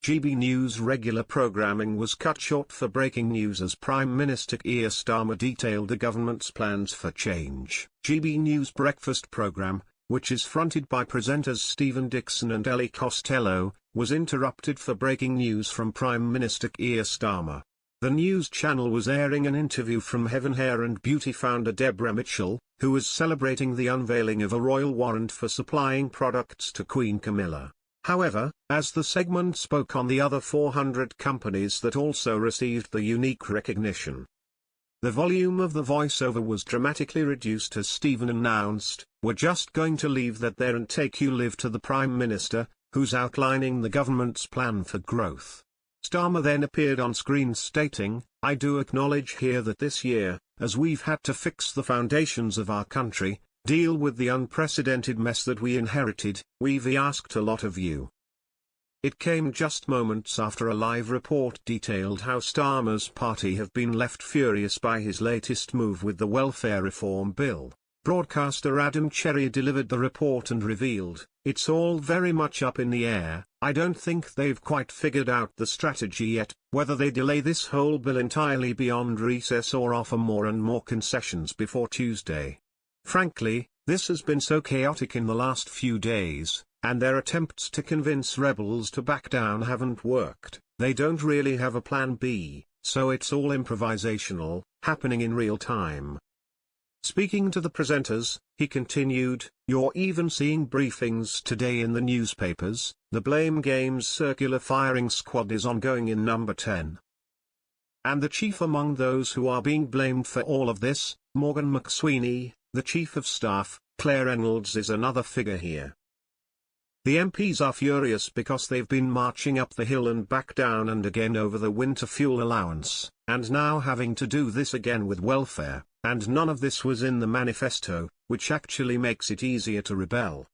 GB News regular programming was cut short for breaking news as Prime Minister Keir Starmer detailed the government's plans for change. GB News breakfast programme, which is fronted by presenters Stephen Dixon and Ellie Costello, was interrupted for breaking news from Prime Minister Keir Starmer. The news channel was airing an interview from Heaven Hair and Beauty founder Deborah Mitchell, who was celebrating the unveiling of a royal warrant for supplying products to Queen Camilla. However, as the segment spoke on the other 400 companies that also received the unique recognition, the volume of the voiceover was dramatically reduced as Stephen announced, "We're just going to leave that there and take you live to the Prime Minister, who's outlining the government's plan for growth." Starmer then appeared on screen stating, "I do acknowledge here that this year, as we've had to fix the foundations of our country, deal with the unprecedented mess that we inherited, we've asked a lot of you." It came just moments after a live report detailed how Starmer's party have been left furious by his latest move with the welfare reform bill. Broadcaster Adam Cherry delivered the report and revealed, "It's all very much up in the air. I don't think they've quite figured out the strategy yet, whether they delay this whole bill entirely beyond recess or offer more and more concessions before Tuesday. Frankly, this has been so chaotic in the last few days, and their attempts to convince rebels to back down haven't worked. They don't really have a plan B, so it's all improvisational, happening in real time." Speaking to the presenters, he continued, "You're even seeing briefings today in the newspapers. The blame game's circular firing squad is ongoing in number 10. And the chief among those who are being blamed for all of this, Morgan McSweeney, the Chief of Staff, Claire Reynolds is another figure here. The MPs are furious because they've been marching up the hill and back down and again over the winter fuel allowance, and now having to do this again with welfare, and none of this was in the manifesto, which actually makes it easier to rebel.